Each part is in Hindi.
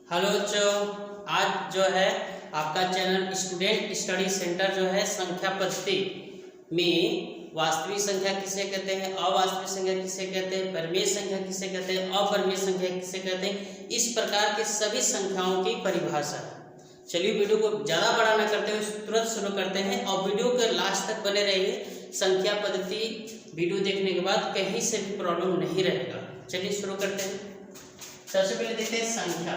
हेलो बच्चों, आज जो है आपका चैनल स्टूडेंट स्टडी सेंटर जो है संख्या पद्धति में वास्तविक संख्या किसे कहते हैं, अवास्तविक संख्या किसे कहते हैं, परिमेय संख्या किसे कहते हैं, अपरिमेय संख्या किसे कहते हैं, इस प्रकार के सभी संख्याओं की परिभाषा है। चलिए वीडियो को ज़्यादा बड़ा न करते हुए तुरंत शुरू करते हैं और वीडियो के लास्ट तक बने रहिए। संख्या पद्धति वीडियो देखने के बाद कहीं से भी प्रॉब्लम नहीं रहेगा। चलिए शुरू करते हैं। सबसे पहले देखते हैं संख्या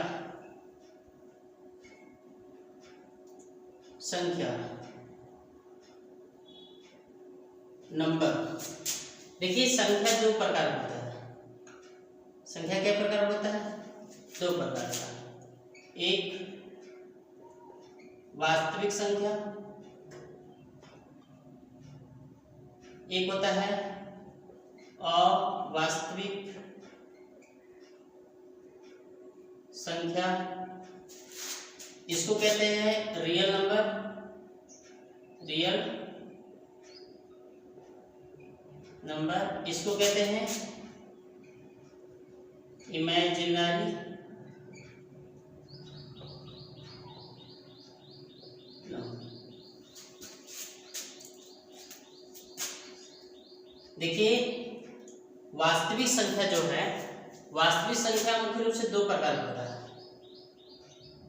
नंबर। देखिए संख्या दो प्रकार होता है। संख्या क्या प्रकार होता है? दो प्रकार का। एक वास्तविक संख्या, एक होता है अवास्तविक संख्या। इसको कहते हैं रियल नंबर, इसको कहते हैं इमेजिनरी नंबर। देखिए वास्तविक संख्या जो है, वास्तविक संख्या मुख्य रूप से दो प्रकार होता है।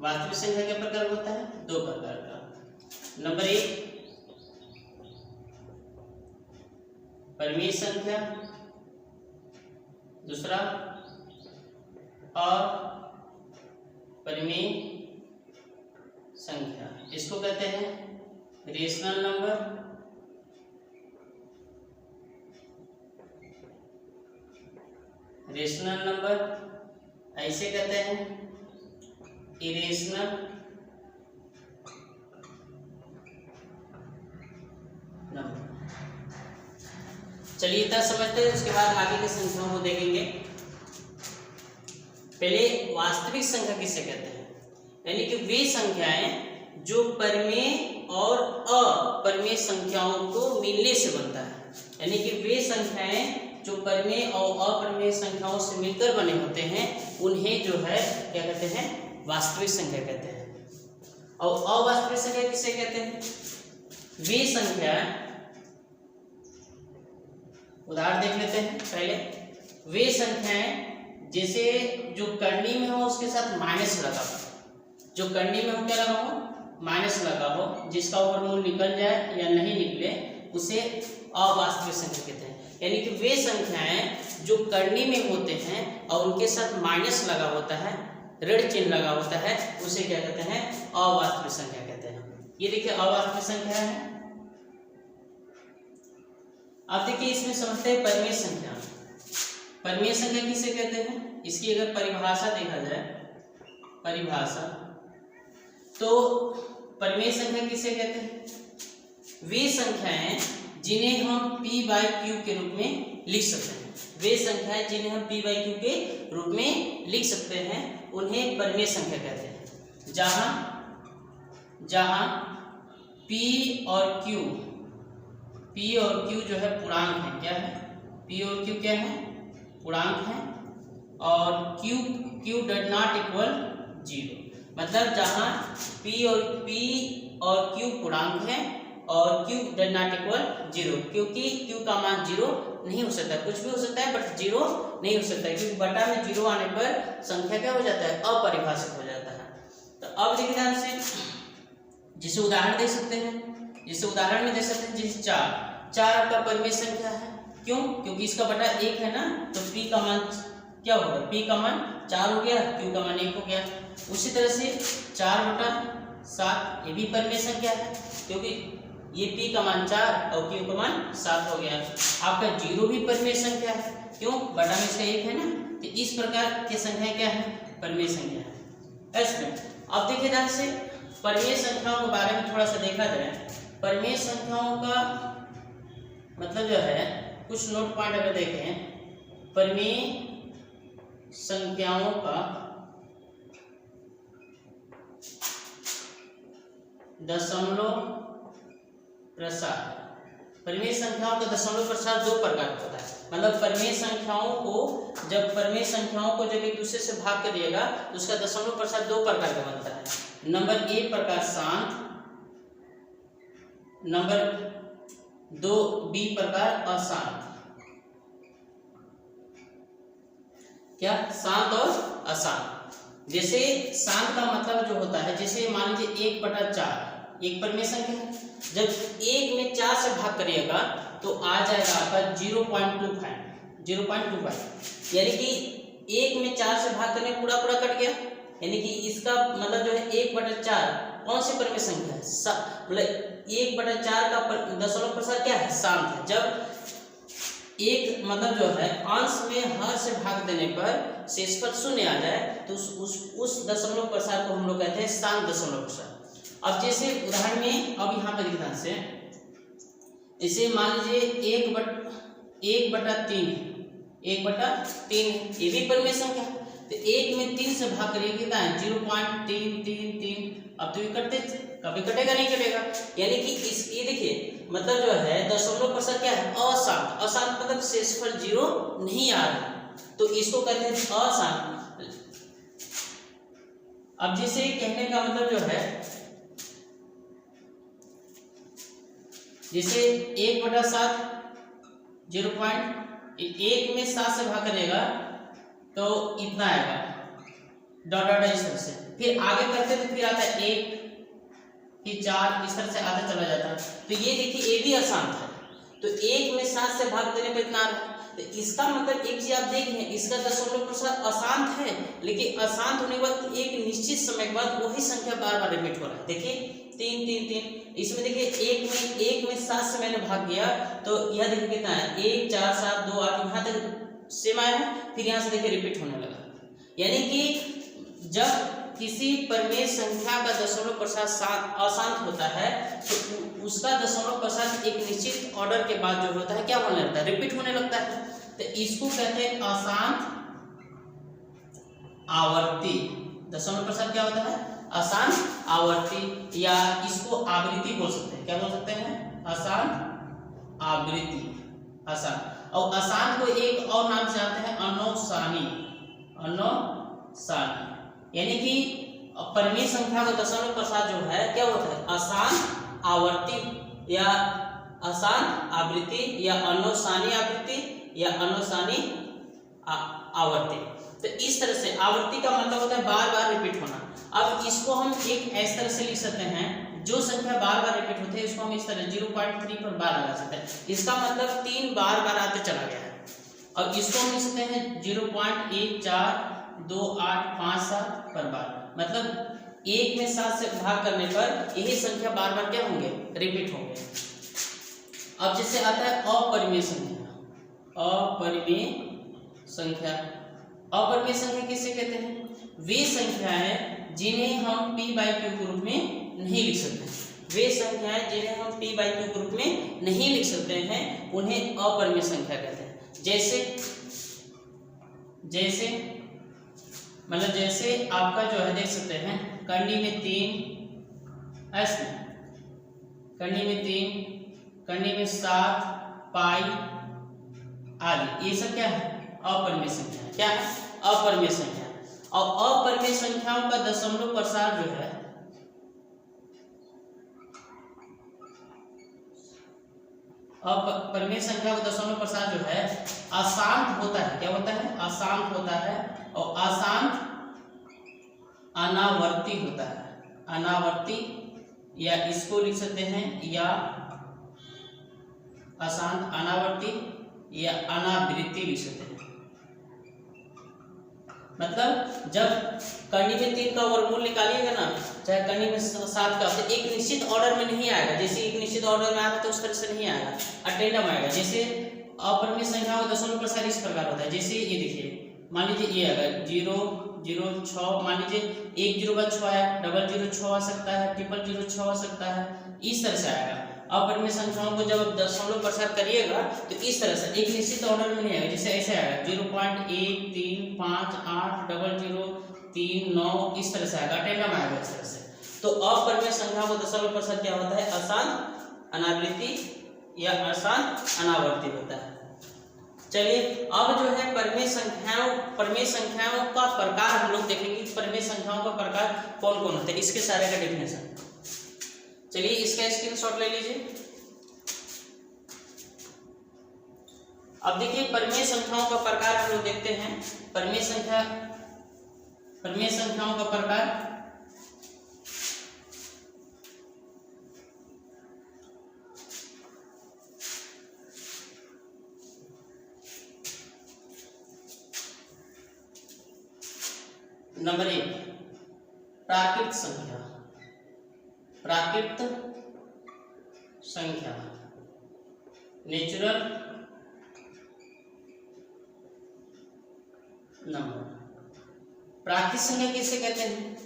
वास्तविक संख्या क्या प्रकार होता है? दो प्रकार का। नंबर एक परिमेय संख्या, दूसरा अपरिमेय संख्या। इसको कहते हैं रेशनल नंबर, ऐसे कहते हैं इरेशनल नंबर। चलिए इतना समझते हैं, उसके बाद आगे की संख्याओं को देखेंगे। पहले वास्तविक संख्या किसे कहते हैं? यानी कि वे संख्याएं जो परिमेय और अपरिमेय संख्याओं को मिलने से बनता है। यानी कि वे संख्याएं जो परिमेय और अपरिमेय संख्याओं से मिलकर बने होते हैं, उन्हें जो है क्या कहते हैं? वास्तविक संख्या कहते हैं। और अवास्तविक संख्या किसे कहते हैं? वे संख्या, उदाहरण देख लेते हैं पहले। वे संख्याएं जैसे जो करनी में हो उसके साथ माइनस लगा हो, जो करनी में हो क्या लगा हो? माइनस लगा हो, जिसका वर्गमूल निकल जाए या नहीं निकले उसे अवास्तविक संख्या कहते हैं। यानी कि वे संख्याएं जो करनी में होते हैं और उनके साथ माइनस लगा होता है, ऋण चिन्ह लगा होता है, उसे क्या कहते हैं? अवास्तविक संख्या कहते हैं। ये देखिए अवास्तविक संख्या है। अब देखिए इसमें समझते हैं परिमेय संख्या। परिमेय संख्या किसे कहते हैं? इसकी अगर परिभाषा देखा जाए, परिभाषा, तो परिमेय संख्या किसे कहते हैं? वे संख्याएं जिन्हें हम p बाई क्यू के रूप में लिख सकते हैं। वे संख्याएं जिन्हें हम p बाई क्यू के रूप में लिख सकते हैं, उन्हें परिमेय संख्या कहते हैं। जहां p और q जो है पूर्णांक है। क्या है? p और q क्या है? पूर्णांक है। और q डज नॉट इक्वल 0। मतलब जहां p और q पूर्णांक है और q डज नॉट इक्वल 0, क्योंकि q का मान 0 नहीं हो सकता। कुछ भी हो सकता है बट 0 नहीं हो सकता, क्योंकि बटा में 0 आने पर संख्या क्या हो जाता है? अपरिभाषित हो जाता है। तो अब देखिए ध्यान से, जिसे उदाहरण दे सकते हैं, जैसे 4 आपका परिमेय संख्या है। क्यों? क्योंकि इसका बटा 1 है ना, तो p का मान क्या होगा? p का मान 4 हो गया, q का मान 1 हो गया। उसी तरह से 4/7 ये भी परिमेय संख्या है, क्योंकि ये p का मान 4 और q का मान 7 हो गया। आपका 0 भी परिमेय संख्या है। क्यों? बटा में इसका 1 है ना। तो इस प्रकार की संख्या क्या है? परिमेय संख्या है। इसमें अब देखिए ध्यान से, परिमेय संख्याओं के बारे में थोड़ा सा देखा जाए। परिमेय संख्याओं का मतलब जो है, कुछ नोट पॉइंट अगर देखें, परिमेय संख्याओं का दशमलव प्रसार परिमेय संख्याओं का दशमलव प्रसार दो प्रकार का होता है। मतलब परिमेय संख्याओं को जब एक दूसरे से भाग करिएगा तो उसका दशमलव प्रसार दो प्रकार का बनता है। नंबर ए प्रकार शांत, नंबर दो बी प्रकार अशांत। क्या? शांत और अशांत। जैसे शांत का मतलब जो होता है, जैसे मान लीजिए 1/4 एक परिमेय संख्या है, जब 1 में 4 से भाग करिएगा तो आ जाएगा आपका 0.25, यानी कि 1 में 4 से भाग करने पूरा कट गया, यानी कि इसका मतलब जो है 1/4 कौन सी परिमेय संख्या है? मतलब 1/4 का दशमलव प्रसार क्या है? शांत है। जब एक मतलब जो है अंश में हर से भाग देने पर शेषफल 0 आ जाए तो उस दशमलव प्रसार को हम लोग कहते हैं शांत दशमलव प्रसार। अब जैसे उदाहरण में अब यहाँ पर ध्यान से, इसे मान लीजिए 1/3 ये भी परिमेय संख्या है, तो 1 में 3 से भाग करिए कितना है? 0.333। अब तो ये कभी कटेगा नहीं कटेगा, यानी कि ये देखिए मतलब जो है दशमलव प्रसार क्या है? अशांत। अशांत मतलब शेषफल 0 नहीं आ रहा, तो इसको कहते हैं अशांत। अब जैसे कहने का मतलब जो है, जैसे 1/7 1 में 7 से भाग करेगा तो इतना आएगा डॉट इस तरह से, फिर आगे करते तो फिर आता है 1 फिर 4 इस तरह से आगे चला जाता है। तो ये देखिए ये भी अशांत है, तो 1 में 7 से भाग देने पर इतना आ रहा है। तो इसका मतलब एक चीज आप देखें, इसका दशमलव प्रसार अशांत है, लेकिन अशांत होने के बाद एक निश्चित समय के बाद वही संख्या बार बार रिपीट हो रहा है। देखिए 3 3 3, इसमें देखिए 1 में 7 से मैंने भाग किया तो यह देखिए कितना है? 1 4 7 2 8, यहाँ तक सेम आया, फिर यहाँ से देखिए रिपीट होने लगा। यानी कि जब किसी परिमेय संख्या का दशमलव प्रसार अशांत होता है तो उसका दशमलव प्रसार एक निश्चित ऑर्डर के बाद जो होता है क्या होने लगता है? रिपीट होने लगता है। तो इसको कहते हैं अशांत आवर्ती। दशमलव प्रसार क्या होता है? अशांत आवर्ती, या इसको आवृत्ति बोल सकते हैं। क्या बोल सकते हैं? अशांत आवृत्ति। अशांत, और अशांत को एक और नाम से जानते हैं अनौसानी। यानी कि परिमेय संख्या का दशमलव प्रसार जो है क्या होता है? अशांत आवर्ती या अशांत आवृत्ति या अनौसानी आवृत्ति या अनौसानी आवर्ती। तो इस तरह से आवर्ती का मतलब होता है बार बार रिपीट होना। अब इसको हम एक ऐसे तरह से लिख सकते हैं, जो संख्या बार बार रिपीट होती है इसको हम इस तरह 0.3 पर बार लगा सकते हैं। इसका मतलब 3 बार आते चला गया है। और इसको हम लिख सकते हैं 0.142857 पर बार, मतलब 1 में 7 से भाग करने पर यही संख्या बार बार क्या होंगे? रिपीट होंगे। अब जैसे आता है अपरिमेय संख्या। अपरिमेय संख्या किसे कहते हैं? वे संख्याएं जिन्हें हम p/q के रूप में नहीं लिख सकते हैं। वे संख्याएं जिन्हें हम p/q के रूप में नहीं लिख सकते हैं उन्हें अपरिमेय संख्या कहते हैं। जैसे मतलब जैसे आपका जो है देख सकते हैं कंडी में 3, ऐसे कंडी में 3, कंडी में 7, पाई आदि, ये सब क्या है? अपरिमेय संख्या। क्या है? अपरिमेय संख्या। और अपरिमेय संख्याओं का दशमलव प्रसार जो है अपरिमेय संख्या का दशमलव प्रसार जो है अशांत होता है। क्या होता है? अशांत होता है, और अशांत अनावर्ती होता है। अनावर्ती, या इसको लिख सकते हैं या अशांत अनावर्ती या अनावृत्ति लिख सकते हैं। मतलब जब करनी में 3 का वर्गमूल निकालिएगा ना, चाहे करनी में 7 का, तो एक निश्चित ऑर्डर में नहीं आएगा। जैसे एक निश्चित ऑर्डर में आता तो उस तरह से नहीं आएगा, अटेंडम आएगा। जैसे अपरिमेय संख्या का दशमलव प्रसार इस प्रकार होता है। जैसे ये देखिए, मान लीजिए ये अगर 0 0 6, मान लीजिए 1 0 बाद 6 आया, 0 0 6 आ सकता है, 0 0 6 आ सकता है, इस तरह से आएगा। अपरिमेय संख्याओं को जब दशमलव प्रसार करिएगा तो इस तरह से एक निश्चित ऑर्डर में नहीं आएगा। जैसे ऐसे आएगा 0.13580039, इस तरह से आएगा, अटेंडम आएगा इस तरह से। तो अपरिमेय संख्याओं को दशमलव प्रसार क्या होता है? अशांत अनावृत्ति या आसान अनावर्ती होता है। चलिए अब जो है परिमेय संख्याओं का प्रकार हम लोग देखेंगे। परिमेय संख्याओं का प्रकार कौन कौन होते हैं, इसके सारे का डेफिनेशन। चलिए इसका स्क्रीनशॉट ले लीजिए। अब देखिए परिमेय संख्याओं का प्रकार हम लोग देखते हैं। परिमेय संख्याओं का प्रकार नंबर 1 प्राकृत संख्या नेचुरल नंबर। प्राकृतिक संख्या किसे कहते हैं,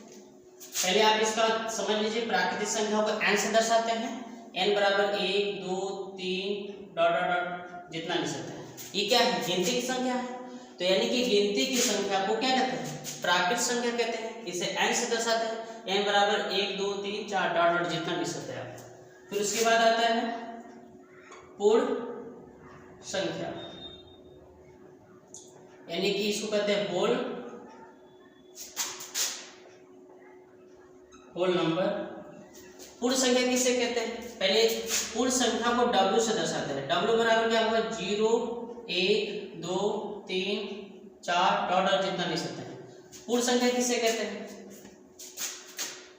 पहले आप इसका समझ लीजिए। प्राकृतिक संख्याओं को n से दर्शाते हैं, n बराबर 1 2 3 डॉट डॉट डॉट जितना लिख सकते हैं। ये क्या है, गिनती की संख्या है, तो यानी कि गिनती की संख्या को क्या कहते हैं, प्राकृतिक संख्या कहते हैं। इसे n से दर्शाते हैं, n बराबर 1 2 3 4 डॉट डॉट जितना लिख सकते हैं आप। फिर उसके बाद आता है पूर्ण संख्या, यानी कि इसको कहते हैं होल नंबर। पूर्ण संख्या किसे कहते हैं, पहले पूर्ण संख्या को w से दर्शाते हैं। w बराबर क्या होगा, 0 1 2 3 4 डॉट डॉट जितना लिख सकते हैं। पूर्ण संख्या किसे कहते हैं,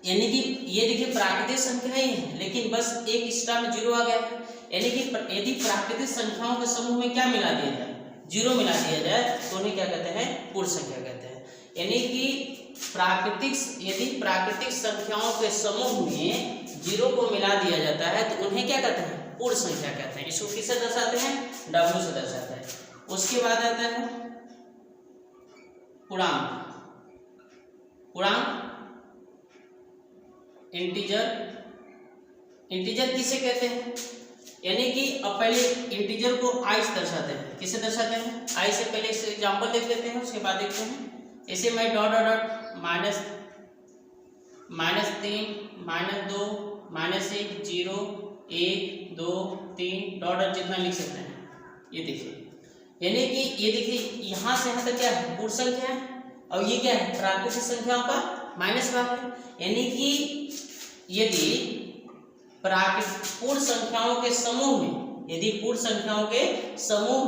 यानी कि ये देखिए प्राकृतिक संख्या ही है, लेकिन बस एक एक्स्ट्रा में 0 आ गया है। यानी कि यदि प्राकृतिक संख्याओं के समूह में क्या मिला दिया जाए, 0 मिला दिया जाए, तो उन्हें क्या कहते हैं, पूर्ण संख्या कहते हैं। यानी कि यदि प्राकृतिक संख्याओं के समूह में 0 को मिला दिया जाता है तो उन्हें क्या कहते हैं, पूर्ण संख्या कहते हैं। इसको किससे दर्शाते हैं, w से दर्शाते हैं। उसके बाद आता है पूर्णांक इंटीजर किसे कहते हैं, यानी कि अब पहले इंटीजर को i से दर्शाते हैं। किसे दर्शाते हैं, i से। पहले इस एग्जांपल देख लेते हैं, उसके बाद देखते हैं। ऐसे मैं dot dot dot -3 -2 -1 0 1 2 3 dot dot जितना लिख सकते हैं। ये देखिए, यानी कि ये देखिए यहाँ से यहाँ तक क्या है, पूर्ण संख्या है, और ये क्या है, प्राकृतिक संख्याओं का माइनस भाग है। यानी कि यदि पूर्ण संख्याओं के समूह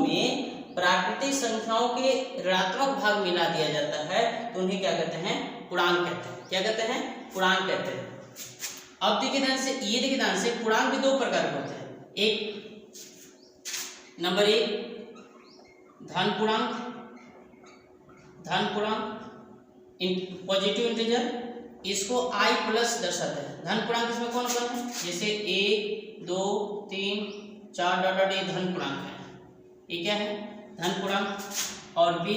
में प्राकृतिक संख्याओं के ऋणात्मक भाग मिला दिया जाता है तो उन्हें क्या कहते हैं, पूर्णांक कहते हैं। क्या कहते हैं, पूर्णांक कहते हैं। अब देखिए ध्यान से पूर्णांक भी 2 प्रकार के होते हैं। एक नंबर 1 धन पूर्णांक पॉजिटिव इंटीजर, इसको i प्लस दर्शाते हैं। धन पूर्णांक इसमें कौन कौन है, जैसे 1 2 3 4 डॉट डॉट, ये धन पूर्णांक है। ये क्या है, धन पूर्णांक। और b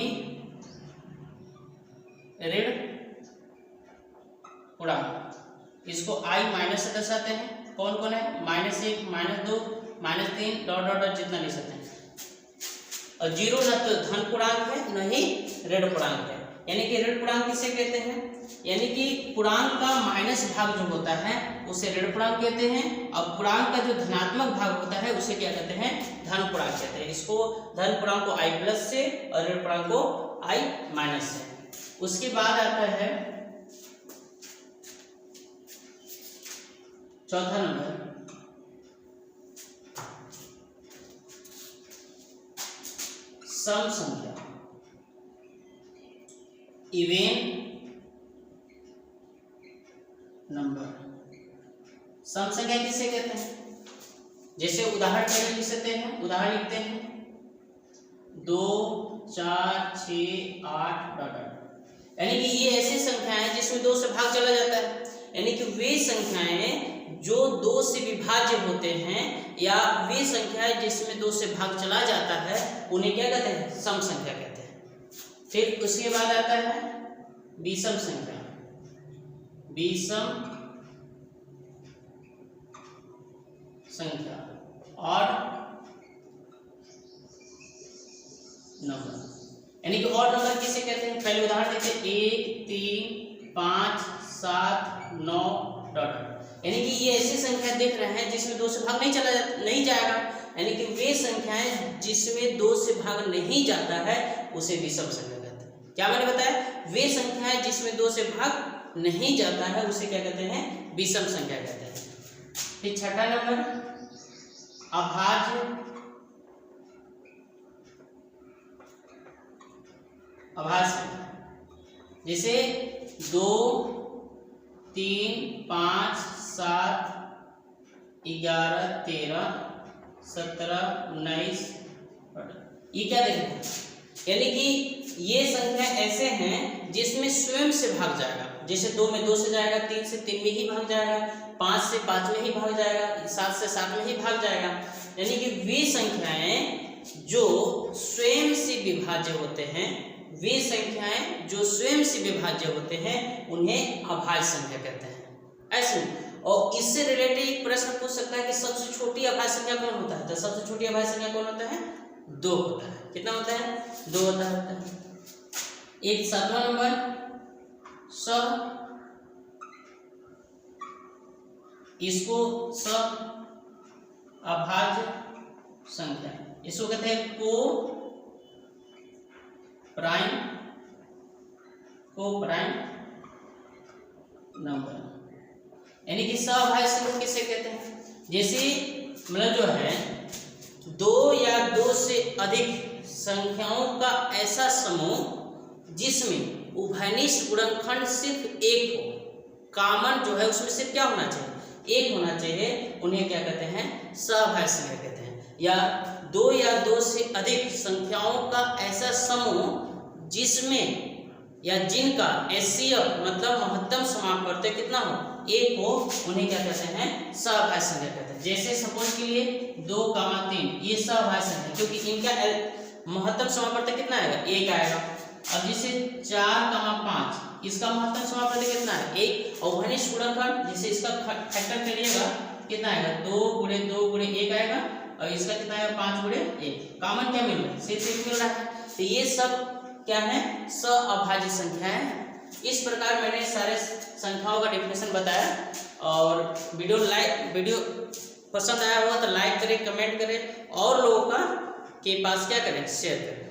ऋण पूर्णांक, इसको i माइनस से दर्शाते हैं। कौन कौन है, -1 -2 -3 डॉट डॉट डॉट जितना लिख सकते हैं। और 0 न तो धन पूर्णांक है न ही ऋण पूर्णांक है। यानी कि ऋण पूर्णांक किसे कहते हैं, यानी कि पूर्णांक का माइनस भाग जो होता है उसे ऋण पूर्णांक कहते हैं, और पूर्णांक का जो धनात्मक भाग होता है उसे क्या कहते हैं, धन पूर्णांक कहते हैं। इसको धन पूर्णांक को i प्लस से और ऋण पूर्णांक को i माइनस से। उसके बाद आता है चौथा नंबर सम संख्या, इवन नंबर। सम संख्या किसे कहते हैं, जैसे उदाहरण पहले लिख सकते हैं। उदाहरण लिखते हैं 2 4 6 8 डॉट डॉट। यानी कि ये ऐसी संख्याएं हैं जिसमें 2 से भाग चला जाता है। यानी कि वे संख्याएं जो 2 से विभाज्य होते हैं या वे संख्याएं जिसमें 2 से भाग चला जाता है उन्हें क्या कहते हैं, सम संख्या कहते हैं। फिर उसके बाद आता है विषम संख्या, और नंबर। यानी कि और नंबर किसे कहते हैं, पहले उदाहरण देखते हैं 1 3 5 7 9 डॉट। यानी कि ये ऐसी संख्या देख रहे हैं जिसमें 2 से भाग नहीं जाएगा, यानी कि वे संख्याएं जिसमें 2 से भाग नहीं जाता है उसे विषम संख्या कहते हैं। क्या मैंने बताया? वे संख्याएं जिसमें 2 से भाग नहीं जाता है उसे क्या कहते हैं? विषम संख्या कहते हैं। फिर छठा नंबर अभाज्य संख्या, जैसे 2, 3, 5, 7, 11, 13, 17, 19, ये क्या देखें? यानी कि ये संख्या ऐसे हैं जिसमें स्वयं से भाग जाएगा। जैसे 2 में 2 से जाएगा, 3 से 3 में ही भाग जाएगा, 5 से 5 में ही भाग जाएगा, 7 से 7 में ही भाग जाएगा। यानी कि वे संख्याएं जो स्वयं से विभाज्य होते हैं, वे संख्याएं जो स्वयं से विभाज्य होते हैं उन्हें अभाज्य संख्या कहते हैं। ऐसे और इससे रिलेटेड एक प्रश्न पूछ सकता है कि सबसे छोटी अभाज्य संख्या कौन होता है? तो सबसे छोटी अभाज्य संख्या कौन होता है? 2 होता है। कितना होता है? 2 होता है। एक 7वां नंबर सह, इसको सह अभाज्य संख्या, इसको कहते हैं को प्राइम नंबर। यानी कि सहअभाज्य संख्या किसे कहते हैं? जैसे मतलब जो है 2 या 2 से अधिक संख्याओं का ऐसा समूह जिसमें उभयनिष्ठ गुणनखंड सिर्फ एक हो, कॉमन जो है उसमें सिर्फ क्या होना चाहिए? एक होना चाहिए, उन्हें क्या कहते हैं? सहअभाज्य संख्या कहते हैं। या 2 या 2 से अधिक संख्याओं का ऐसा समूह जिसमें या जिनका एचसीएफ मतलब महत्तम समापवर्तक कितना हो? 1 हो, उन्हें क्या कहते हैं? सहअभाज्य संख्या कहते हैं। जैसे सपोज के लिए 2, 3 ये सहअभाज्य संख्या, क्योंकि इनका महत्तम समापवर्तक कितना आएगा? 1 आएगा। अब जैसे 4, 5 इसका महत्तम समापवर्तक कितना है? 1। और उभयनिष्ठ गुणनखंड जैसे इसका फैक्टर करिएगा कितना आएगा? 2 × 2 × 1 आएगा, और इसका कितना आएगा? 5 × 1। कॉमन क्या मिल रहा है? सिर्फ 1 मिल रहा है। तो ये सब क्या है? सहअभाज्य संख्याएं हैं। इस प्रकार मैंने सारे संख्याओं का डेफिनेशन बताया। और वीडियो पसंद आया होगा तो लाइक करें, कमेंट करें और लोगों के पास क्या करें? शेयर करें।